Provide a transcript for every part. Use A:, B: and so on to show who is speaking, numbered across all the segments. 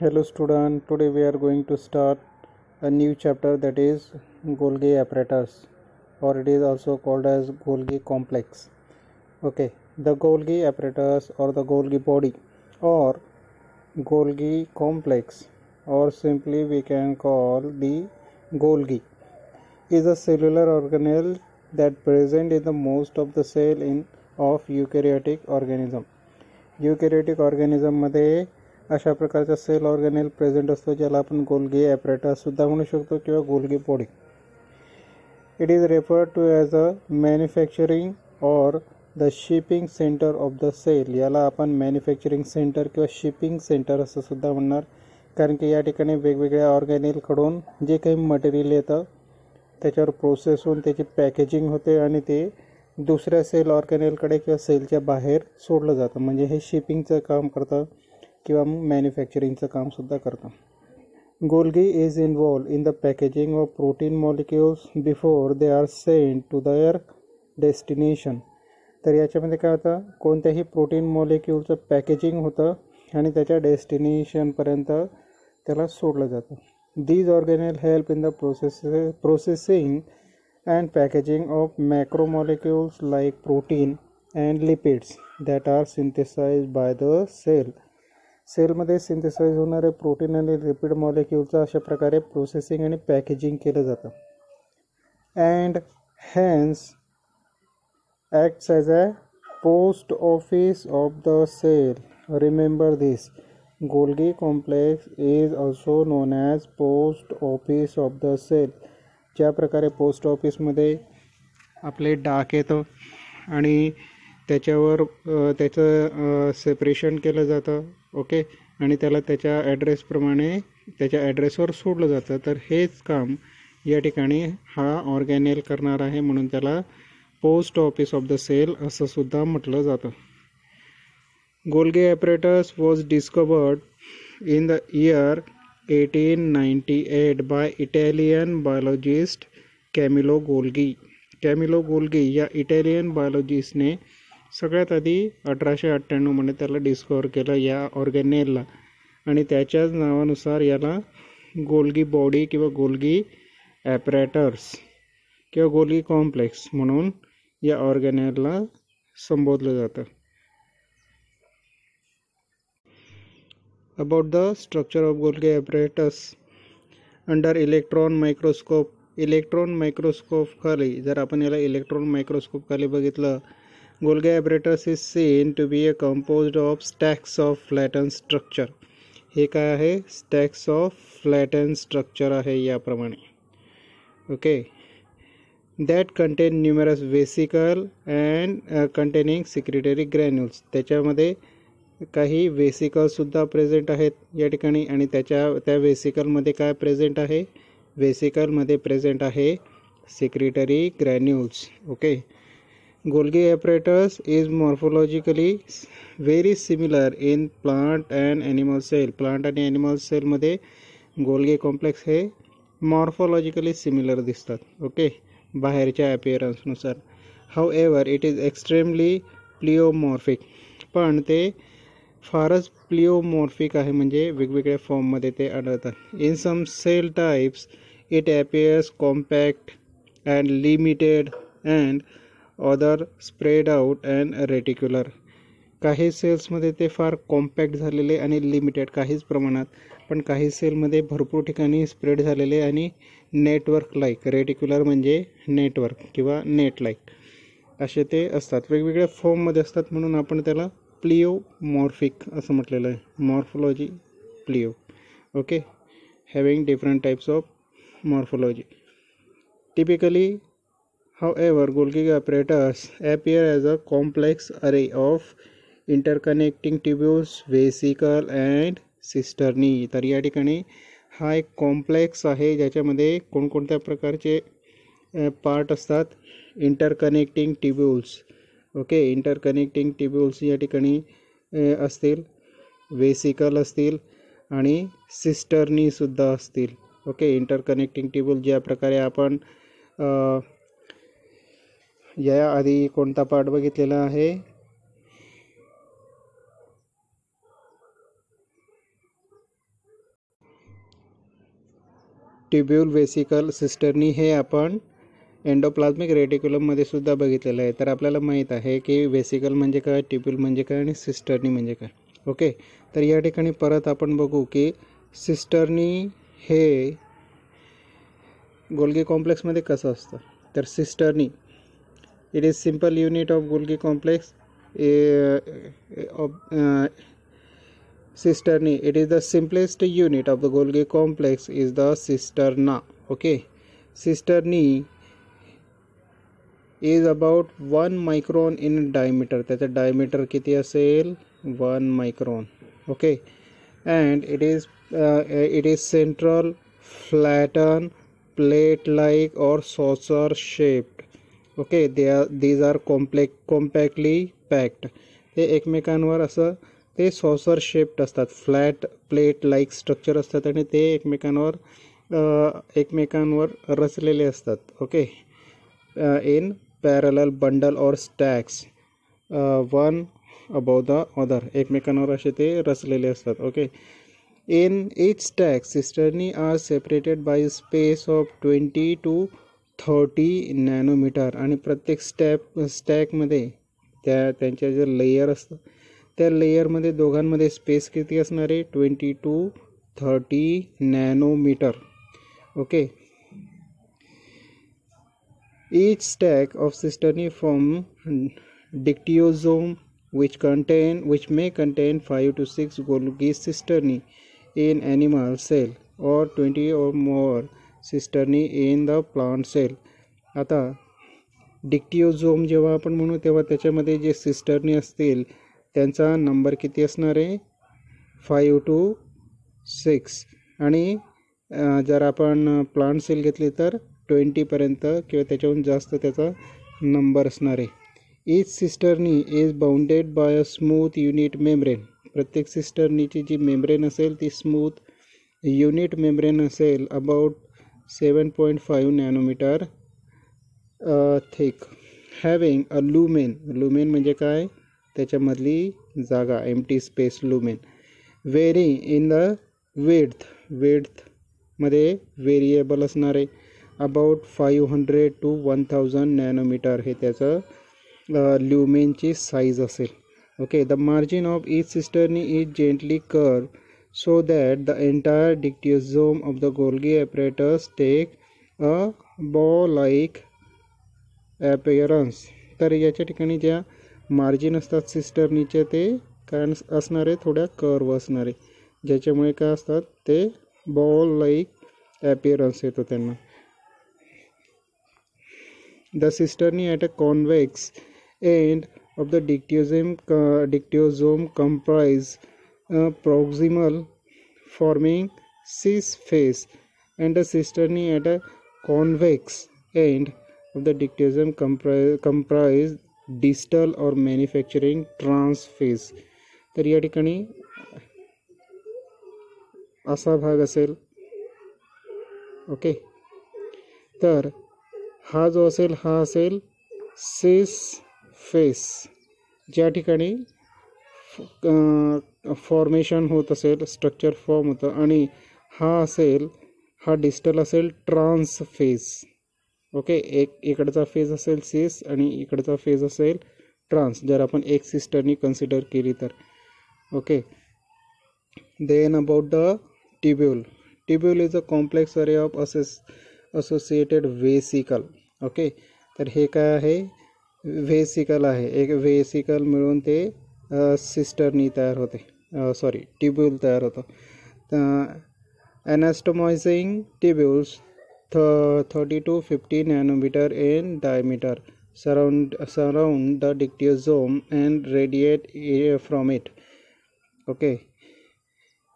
A: Hello student, today we are going to start a new chapter, that is Golgi apparatus, or it is also called as Golgi complex. Okay, the Golgi apparatus or the Golgi body or Golgi complex, or simply we can call the Golgi, is a cellular organelle that present in the most of the cell of eukaryotic organism. युकॅरियोटिक ऑर्गॅनिझममध्ये अशा प्रकारचा sale ऑर्गॅनेल present असतो, ज्याला आपण Golgi apparatus सुद्धा म्हणू शकतो किंवा Golgi body. It is referred to as a manufacturing or the shipping center of the cell. याला आपण मॅन्युफॅक्चरिंग सेंटर किंवा शिपिंग सेंटर असं सुद्धा म्हणणार, कारण की या ठिकाणी वेगवेगळ्या ऑर्गॅनेलकडून जे काही मटेरियल येतं त्याच्यावर प्रोसेस होऊन त्याची पॅकेजिंग होते आणि ते दुसऱ्या सेल ऑर्गॅनेलकडे किंवा सेलच्या बाहेर सोडलं जातं. म्हणजे हे शिपिंगचं काम करतं किंवा मॅन्युफॅक्चरिंगचं कामसुद्धा करतं. Golgi is involve in the packaging of protein molecules before they are sent to their destination. तर याच्यामध्ये काय होतं, कोणत्याही प्रोटीन मॉलिक्युलचं पॅकेजिंग होतं आणि त्याच्या डेस्टिनेशनपर्यंत त्याला सोडलं जातं. These organelle help in the processing and packaging of macromolecules like protein and lipids that are synthesized by the cell. सेलमध्ये सिंथेसाइज होणारे प्रोटीन आणि लिपिड मॉलिक्युलचं अशा प्रकारे प्रोसेसिंग आणि पॅकेजिंग केलं जातं. And hence acts as a post office of the cell. Remember this, Golgi complex is also known as post office of the cell. ज्या प्रकारे पोस्ट ऑफिसमध्ये आपले डाक येतं आणि त्याच्यावर त्याचं सेपरेशन केलं जातं, ओके, आणि त्याला त्याच्या ॲड्रेसप्रमाणे त्याच्या ॲड्रेसवर सोडलं जातं. तर हेच काम या ठिकाणी हा ऑर्गॅनेल करणार आहे, म्हणून त्याला post office of the cell असं सुद्धा म्हटलं जातं. Golgi apparatus was discovered in the year 1898 by Italian biologist Camillo Golgi. Camillo Golgi या इटालियन बायोलॉजिस्टने सगळ्यात आधी 1898 मध्ये त्याला डिस्कवर केलं या ऑर्गॅनेलला, आणि त्याच्याच नावानुसार याला गोल्गी बॉडी किंवा गोल्गी ॲपरेटर्स किंवा गोल्गी कॉम्प्लेक्स म्हणून या ऑर्गॅनेलला संबोधलं जातं. About the structure of Golgi apparatus under electron microscope. Electron microscope खाली जर आपण याला इलेक्ट्रॉन मायक्रोस्कोप खाली बघितलं, Golgi apparatus is seen to be a composed of stacks of flattened structure. हे काय आहे, stacks of flattened structure आहे याप्रमाणे, okay, that contain numerous vesicle and containing secretory granules. त्याच्यामध्ये काही वेसिकलसुद्धा प्रेझेंट आहेत या ठिकाणी, आणि त्या वेसिकलमध्ये काय प्रेझेंट आहे, वेसिकलमध्ये प्रेझेंट आहे secretory granules, okay. Golgi apparatus is morphologically very similar in plant and animal cell. Plant आणि ॲनिमल सेलमध्ये गोल्गी कॉम्प्लेक्स हे मॉर्फोलॉजिकली सिमिलर दिसतात, ओके, बाहेरच्या ॲपिअरन्सनुसार. However it is extremely pleomorphic. पण ते फारच प्लिओमॉर्फिक आहे, म्हणजे वेगवेगळ्या फॉर्ममध्ये ते आढळतात. In some cell types it appears compact and limited and other spread out and reticular. काही सेल्समध्ये ते फार कॉम्पॅक्ट झालेले आणि लिमिटेड काहीच प्रमाणात, पण काही सेलमध्ये भरपूर ठिकाणी स्प्रेड झालेले आणि नेटवर्क लाईक. रेटिक्युलर म्हणजे नेटवर्क किंवा नेट लाईक असे ते असतात, वेगवेगळ्या फॉर्ममध्ये असतात, म्हणून आपण त्याला प्लिओमॉर्फिक असं म्हटलेलं आहे. Morphology pleo, okay, having different types of morphology. Typically however Golgi apparatus appear as a complex array of interconnecting tubules, vesicle and cisternae. तर या ठिकाणी हा एक कॉम्प्लेक्स आहे ज्याच्यामध्ये कोणकोणत्या प्रकारचे पार्ट असतात. Interconnecting tubules, okay, interconnecting tubules या ठिकाणी असतील, वेसिकल असतील आणि सिस्टर्नीसुद्धा असतील, ओके. इंटरकनेक्टिंग ट्युब्युल ज्या प्रकारे आपण याआधी कोणता पार्ट बघितलेला आहे, ट्युब्यूल वेसिकल सिस्टर्नी हे आपण एंडोप्लाझ्मिक रेटिक्युलममध्ये सुद्धा बघितलेलं आहे. तर आपल्याला माहीत आहे की वेसिकल म्हणजे काय, ट्युब्यूल म्हणजे काय आणि सिस्टर्नी म्हणजे काय. ओके, तर या ठिकाणी परत आपण बघू की सिस्टर्नी हे गोल्गी कॉम्प्लेक्समध्ये कसं असतं. तर cisternae it is simple unit of Golgi complex. Cisternae, it is the simplest unit of the Golgi complex is the cisterna. Okay, cisternae is about 1 micron in diameter. त्याचा diameter किती असेल 1 micron. Okay, and it is central, flattened, plate like or saucer shaped. Okay, these are compactly packed. ते एकमेकांवर असं ते saucer shaped असतात, flat plate like structure असतात आणि ते एकमेकांवर रचलेले असतात. ओके, इन पॅरलल बंडल और stacks one above the other, एकमेकांवर असे ते रचलेले असतात. Okay, in each stack cisternae are separated by space of 20 to 30 nanometre. आणि प्रत्येक स्टॅकमध्ये त्यांच्या जे लेयर असतं त्या लेयरमध्ये दोघांमध्ये स्पेस किती असणार आहे 20 to 30 nanometre. Okay, each stack of cisternae form dictyosome which may contain 5 to 6 Golgi cisternae in animal cell or 20 or more cisternae in the plant cell. आता डिक्टिओझोम जेव्हा आपण म्हणू तेव्हा त्याच्यामध्ये जे सिस्टर्नी असतील त्यांचा नंबर किती असणार आहे 5 to 6. आणि जर आपण प्लांट सेल घेतली तर 20पर्यंत किंवा त्याच्याहून जास्त त्याचा नंबर असणार आहे. Each cisternae is bounded by a smooth unit membrane. प्रत्येक सिस्टर्नीची जी मेम्ब्रेन असेल ती स्मूथ युनिट मेम्ब्रेन असेल about 7.5 nanometer thick, having a lumen. Lumen म्हणजे काय, त्याच्यामधली जागा, empty space, lumen. Very in the विड्थमध्ये व्हेरिएबल असणार आहे अबाउट 500 to 1000 नॅनोमीटर हे त्याचं ल्युमेनची साईज असेल. Okay, the margin of each cisternae is gently curve so that the entire dictyosome of the Golgi apparatus take a bow like ॲपियरन्स. तर याच्या ठिकाणी ज्या मार्जिन असतात सिस्टर्नीचे ते काय असणारे थोड्या कर्व असणारे, ज्याच्यामुळे काय असतात ते बॉल लाईक ॲपियरन्स येतो त्यांना. The cisternae at a convex end of the dictyosome comprise proximal forming cis face and the cisternae at a convex end of the dictyosome comprise distal or manufacturing trans phase. तर या ठिकाणी असा भाग असेल. Okay, तर हा जो असेल हा असेल सिस फेस, ज्या ठिकाणी फॉर्मेशन होत असेल, स्ट्रक्चर फॉर्म होतं, आणि हा डिस्टल असेल ट्रान्स फेज. ओके, इकडचा फेज असेल सिस आणि इकडचा फेज असेल ट्रान्स, जर आपण एक सिस्टर्नी कन्सिडर केली तर. Okay, then about the tubule. Tubule is a complex array of associated vesicle. Okay, तर हे काय आहे वेसिकल आहे, एक वेसिकल मिळून ते सिस्टर्नी तयार होते, ट्युब्यूल तयार होतं. anatomizing tubules 30 to 50 nanometer in diameter surround the dictyosome and radiate from it. Okay,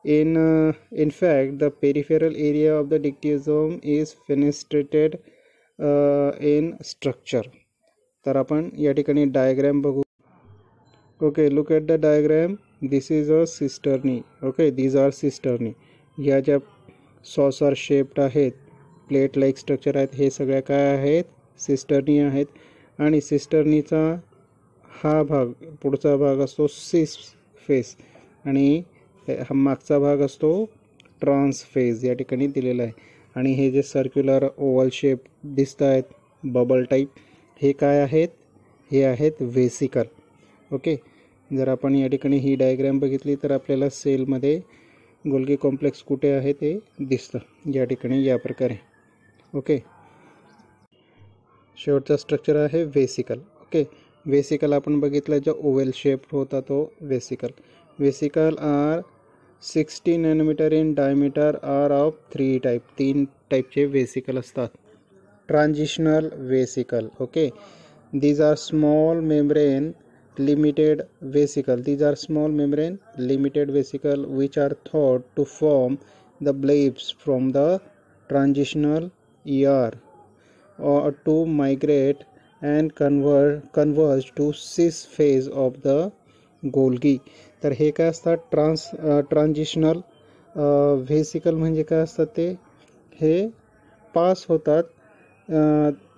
A: in fact the peripheral area of the dictyosome is fenestrated in structure. तर आपण या ठिकाणी डायग्राम बघू. Okay, look at the diagram. This is a cisternae. Okay, these are cisternae. या ज्या saucer shaped आहेत, plate like structure आहेत, हे सगळ्या काय आहेत सिस्टर्नी आहेत. आणि सिस्टर्नीचा हा भाग, पुढचा भाग असतो सिस फेस आणि हा मागचा भाग असतो ट्रान्स फेज, या ठिकाणी दिलेला आहे. आणि हे जे सर्क्युलर ओव्हल शेप दिसत आहेत बबल टाईप, हे काय आहेत? हे आहेत वेसिकल. ओके, जर आपण या ठिकाणी ही डायग्रॅम बघितली तर आपल्याला सेलमध्ये गोल्गी कॉम्प्लेक्स कुठे आहे ते दिसतं या ठिकाणी या प्रकारे. ओके, शेवटचा स्ट्रक्चर आहे वेसिकल. ओके, वेसिकल आपण बघितलं जो ओव्हल शेप होता तो vesicle. Vesicle are 60 nanometer in diameter, are of 3 type. 3 टाईपचे वेसिकल असतात. Transitional vesicle. Okay, these are small membrane limited vesicle. These are small membrane limited vesicle which are thought to form the blebs from the transitional ER or to migrate and converge to cis phase of the Golgi. तर हे काय असतात? ट्रान्झिशनल व्हेसिकल म्हणजे काय असतात ते? हे pass होतात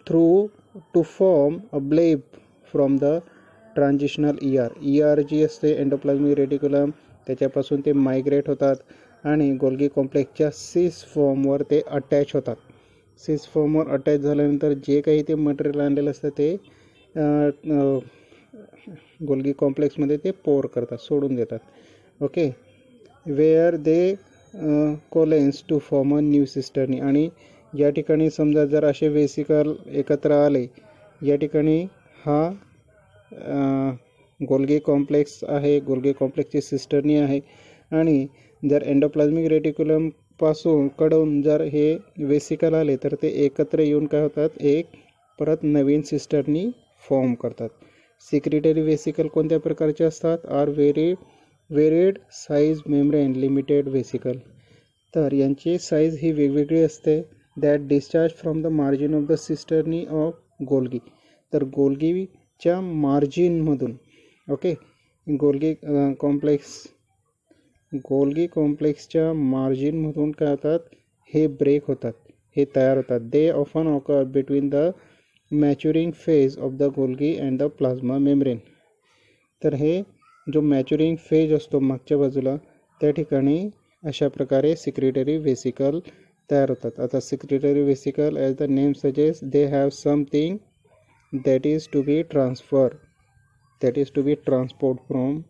A: through to form a bleb from the transitional ER जी असते एंडोप्लाझमिक रेटिक्युलम, त्याच्यापासून ते मायग्रेट होतात आणि गोल्गी कॉम्प्लेक्सच्या सिस फॉर्मवर ते अटॅच होतात. सिस फॉर्मवर अटॅच झाल्यानंतर जे काही ते मटेरियल आणलेलं असतं ते गोल्गी कॉम्प्लेक्समध्ये ते पोर करतात, सोडून देतात. Okay, where they coalesce to form a new cisternae. आणि या ठिकाणी समजा जर असे वेसिकल एकत्र आले, या ठिकाणी हा गोल्गी कॉम्प्लेक्स आहे, गोल्गी कॉम्प्लेक्सची सिस्टर्नी आहे आणि जर एंडोप्लाझमिक रेटिक्युलम पासून कडून जर हे वेसिकल आले तर ते एकत्र येऊन काय होतात? एक परत नवीन सिस्टर्नी फॉर्म करतात. सिक्रेटरी वेसिकल कोणत्या प्रकारचे असतात? Are varied size membrane limited vesicle. तर यांची साईज ही वेगवेगळी असते. That discharge from the margin of the cisternae of Golgi. तर गोल्गीच्या मार्जिनमधून, ओके, गोल्गी कॉम्प्लेक्सच्या मार्जिनमधून काय होतात? हे ब्रेक होतात, हे तयार होतात. They often occur between the maturing phase of the Golgi and the plasma membrane. तर हे जो मॅच्युरिंग फेज असतो मागच्या बाजूला, त्या ठिकाणी अशा प्रकारे सिक्रेटरी वेसिकल तयार होतात. आता secretory vesicle as the name suggest they have something that is to be transport from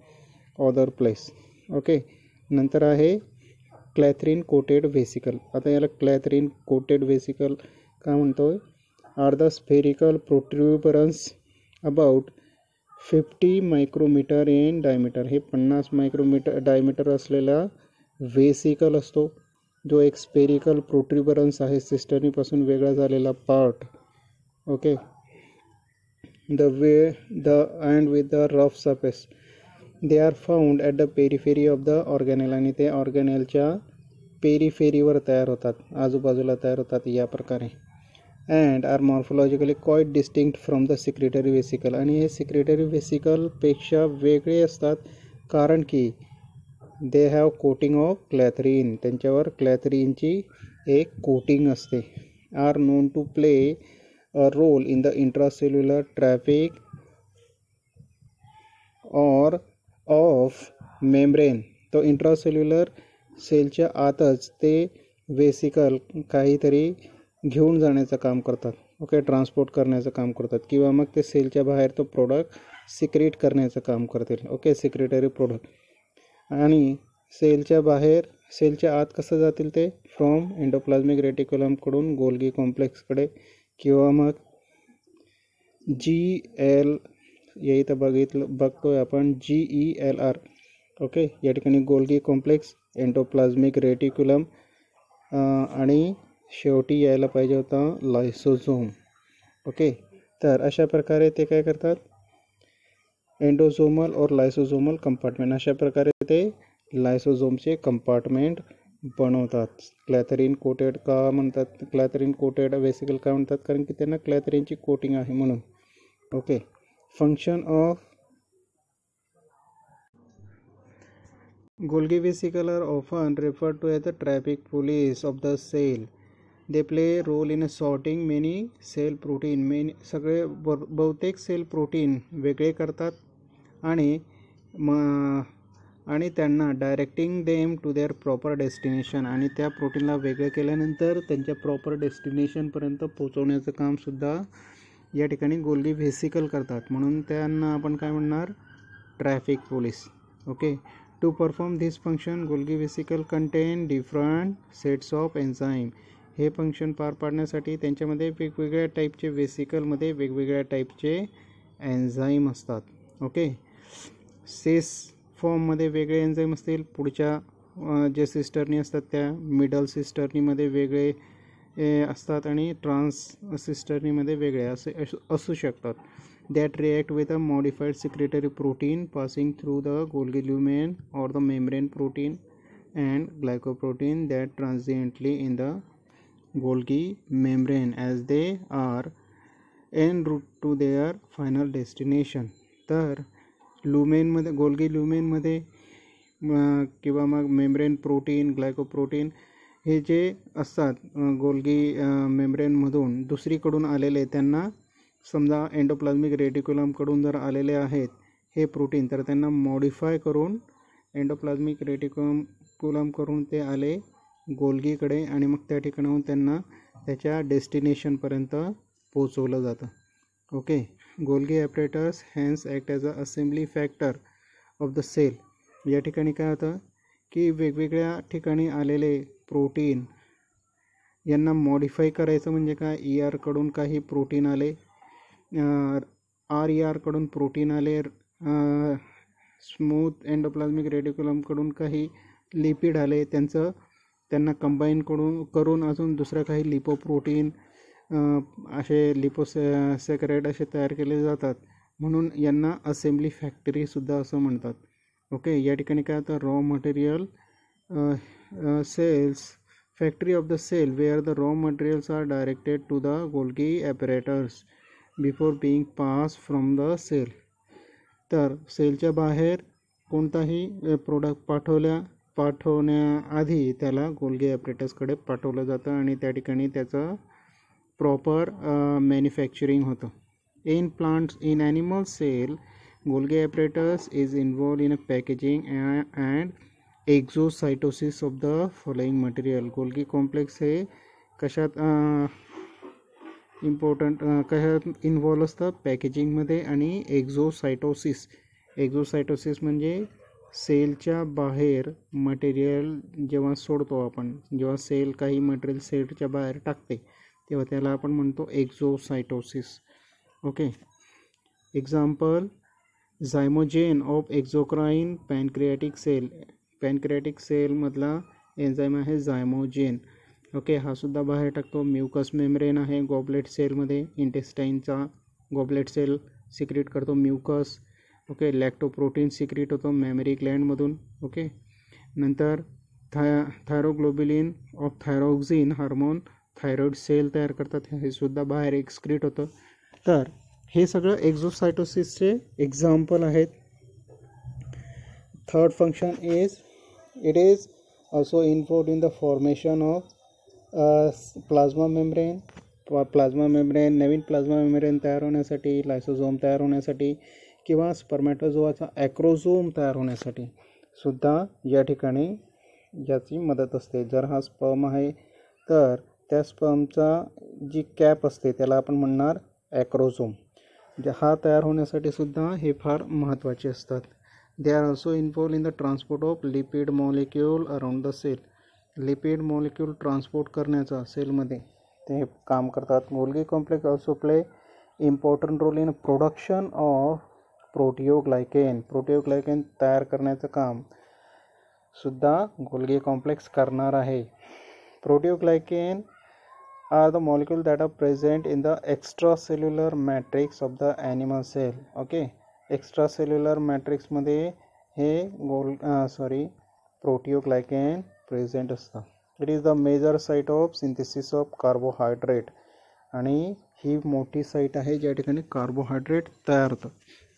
A: other place. Okay, नंतर आहे क्लॅथरीन कोटेड वेसिकल. आता याला क्लॅथरीन कोटेड वेसिकल का म्हणतो? Are the spherical protuberance about 50 micrometer in diameter. हे 50 मायक्रोमीटर डायमीटर असलेला vesicle असतो, जो एक स्पेरिकल प्रोट्रुबरन्स आहे, सिस्टर्नीपासून वेगळा झालेला part. Okay, and with the rough surface. They are found at the periphery of the organelle. आणि ते ऑर्गॅनेलच्या पेरिफेरीवर तयार होतात, आजूबाजूला तयार होतात या प्रकारे. And are morphologically quite distinct from the secretory vesicle. आणि हे सिक्रेटरी वेसिकलपेक्षा वेगळे असतात कारण की they have coating of clathrin. त्यांच्यावर क्लॅथरीनची एक कोटिंग असते. Are known to play a role in the intracellular traffic or of membrane. तो इंट्रासेल्युलर सेलच्या आतच ते वेसिकल काहीतरी घेऊन जाण्याचं काम करतात. ओके, ट्रान्सपोर्ट करण्याचं काम करतात किंवा मग ते सेलच्या बाहेर तो प्रोडक्ट सिक्रेट करण्याचं काम करतील. Okay, secretory product. आणि सेलच्या आत कसं जातील ते? फ्रॉम एंडोप्लाझमिक रेटिक्युलमकडून गोल्गी कॉम्प्लेक्सकडे किंवा मग GL, या इथं बघतोय आपण GELR. ओके, या ठिकाणी गोल्गी कॉम्प्लेक्स, एंडोप्लाझमिक रेटिक्युलम आणि शेवटी यायला पाहिजे होता लायसोझोम. ओके, तर अशा प्रकारे ते काय करतात? एंडोझोमल और लायसोझोमल कंपार्टमेंट, अशा प्रकारे ते लायसोझोमचे कंपार्टमेंट बनवतात. क्लॅथरीन कोटेड का म्हणतात? क्लॅथरीन कोटेड वेसिकल का म्हणतात? कारण की त्यांना क्लॅथरीनची कोटिंग आहे म्हणून. Okay, function of Golgi vesicle are often referred to as the traffic police of the cell. They play role in sorting many cell protein. सगळे बहुतेक सेल प्रोटीन वेगळे करतात आणि त्यांना directing them to their proper destination, आणि त्या प्रोटीनला वेगळं केल्यानंतर त्यांच्या प्रॉपर डेस्टिनेशनपर्यंत पोहोचवण्याचं कामसुद्धा या ठिकाणी गोल्गी व्हेसिकल करतात. म्हणून त्यांना आपण काय म्हणणार, traffic police. Okay. To perform this function Golgi vesicle contain different sets of enzyme. हे फंक्शन पार पाडण्यासाठी त्यांच्यामध्ये वेगवेगळ्या टाईपचे व्हेसिकलमध्ये वेगवेगळ्या टाईपचे एन्झाईम असतात. ओके. सेस फॉर्ममध्ये वेगळे एन्झाईम असतील, पुढच्या जे सिस्टरनी असतात त्या मिडल सिस्टरनीमध्ये वेगळे असतात आणि ट्रान्स सिस्टरनीमध्ये वेगळे असे असू शकतात. That react with a modified secretory protein passing through the Golgi lumen or the membrane protein and glycoprotein that transiently in the Golgi membrane as they are en route to their final destination. तर ल्युमेनमध्ये, Golgi ल्युमेनमध्ये किंवा मग membrane protein, glycoprotein हे जे असतात Golgi मेम्ब्रेनमधून दुसरीकडून आलेले, त्यांना समजा एंडोप्लाझ्मिक रेटिक्युलमकडून जर आलेले आहेत हे प्रोटीन, तर त्यांना मॉडिफाय करून एंडोप्लाझ्मिक रेटिक्युलम करून ते आले गोल्गीकडे आणि मग त्या ठिकाणाहून त्यांना त्याच्या डेस्टिनेशनपर्यंत पोचवलं जातं. Okay. Golgi apparatus hence act as a assembly factor of the cell. या ठिकाणी काय होतं की वेगवेगळ्या ठिकाणी आलेले प्रोटीन यांना मॉडिफाय करायचं म्हणजे काय, ERकडून काही प्रोटीन आले, RERकडून प्रोटीन आले, स्मूथ एंडोप्लाझ्मिक रेटिक्युलमकडून काही लिपिड आले, त्यांना कंबाईन करून अजून दुसऱ्या काही लिपोप्रोटीन असे लिपोसॅकराइड असे तयार केले जातात. म्हणून यांना असेंब्ली फॅक्टरीसुद्धा असं म्हणतात. ओके. या ठिकाणी काय होतं, raw material cells factory of the cell where the raw materials are directed to the Golgi apparatus before being pass from the cell. तर सेलच्या बाहेर कोणताही प्रोडक्ट पाठवण्याआधी त्याला गोल्गी ॲपरेटर्सकडे पाठवलं जातं आणि त्या ठिकाणी त्याचं प्रॉपर मॅन्युफॅक्चरिंग होतं. In plants, in animal cell Golgi apparatus is involve in a packaging and exocytosis of the following material. Golgi complex हे कशात इन्व्हॉल्व असतं, पॅकेजिंगमध्ये आणि एक्झोसायटोसिस म्हणजे सेलच्या बाहेर मटेरियल जेव्हा सोडतो आपण, जेव्हा सेल काही मटेरियल सेलच्या बाहेर टाकते तेव्हा त्याला आपण म्हणतो exocytosis. Okay. Example, zymogen of exocrine pancreatic cell. Pancreatic सेलमधला एन्झाईम आहे झायमोजेन. ओके. हा सुद्धा बाहेर टाकतो. म्युकस मेम्ब्रेन आहे गॉबलेट सेलमध्ये, इंटेस्टाईनचा गॉबलेट सेल सिक्रेट करतो म्युकस. ओके. लॅक्टोप्रोटीन सिक्रेट होतो मॅमरी ग्लँडमधून. ओके. नंतर thyroglobulin of thyroxine hormone thyroid cell तयार करतात, हे सुद्धा बाहेर एक्सक्रीट होतं. तर हे सगळं एक्झोसायटोसिसचे एक्झाम्पल आहेत. Third function is it is also involved in the formation of plasma membrane. Naveen plasma membrane तयार होण्यासाठी, लायसोझोम तयार होण्यासाठी किंवा स्पर्मॅटोझोआचा ॲक्रोझोम तयार होण्यासाठी सुद्धा या ठिकाणी याची मदत असते. जर हा स्पर्म आहे तर त्या स्पर्मचा जी कॅप असते त्याला आपण म्हणणार ॲक्रोझोम. हा तयार होण्यासाठी सुद्धा हे फार महत्त्वाचे असतात. They are also involve in the transport of lipid molecule around the cell. Lipid molecule transport करण्याचा सेलमध्ये ते काम करतात. Golgi complex also play important role in production of proteoglycan. Proteoglycan तयार करण्याचं काम सुद्धा गोल्गी कॉम्प्लेक्स करणार आहे. प्रोटिओग्लायकेन are the molecules that are present in the extracellular matrix of the animal cell. Okay. extracellular matrix मध्ये हे प्रोटिओग्लायकेन प्रेझेंट असतं. It is the major site of synthesis of carbohydrate, आणि ही मोठी साईट आहे ज्या ठिकाणी कार्बोहायड्रेट तयार होतं.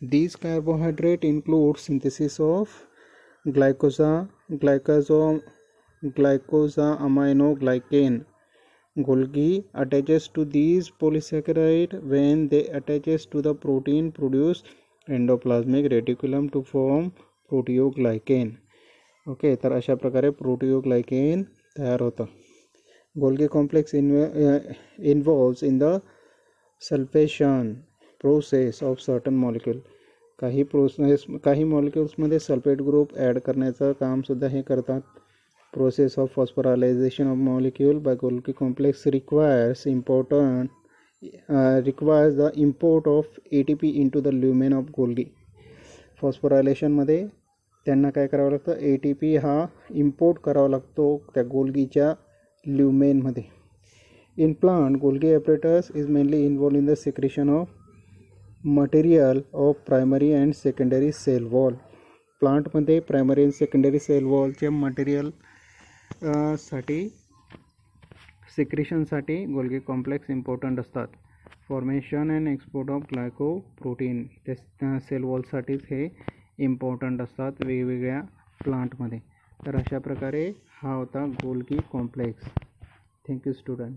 A: These carbohydrate include synthesis of glycosaminoglycan. Golgi attaches to these polysaccharide when they attaches to the protein produced endoplasmic reticulum to form proteoglycan. Okay, तर अशा प्रकारे प्रोटिओग्लायकेन तयार होतं. Golgi complex involves in the sulphation process of certain molecule. काही मॉलिक्युल्समध्ये sulphate group add करण्याचं कामसुद्धा हे करतात. Process of phosphorylation of molecule by Golgi complex requires the import of ATP into the lumen of Golgi. फॉस्फोरायलेशनमध्ये त्यांना काय करावं लागतं, ATP हा इम्पोर्ट करावा लागतो त्या गोल्गीच्या ल्युमेनमध्ये. In plant, Golgi apparatus is mainly involved in the secretion of material of primary and secondary cell wall. प्लांटमध्ये प्रायमरी आणि सेकंडरी सेल वॉलच्या मटेरियल साठी सिक्रेशनसाठी गोल्गी कॉम्प्लेक्स इम्पॉर्टंट असतात. Formation and export of glycoprotein त्या sale वॉलसाठीच हे important असतात वेगवेगळ्या प्लांटमध्ये. तर अशा प्रकारे हा होता गोल्गी कॉम्प्लेक्स. Thank you student.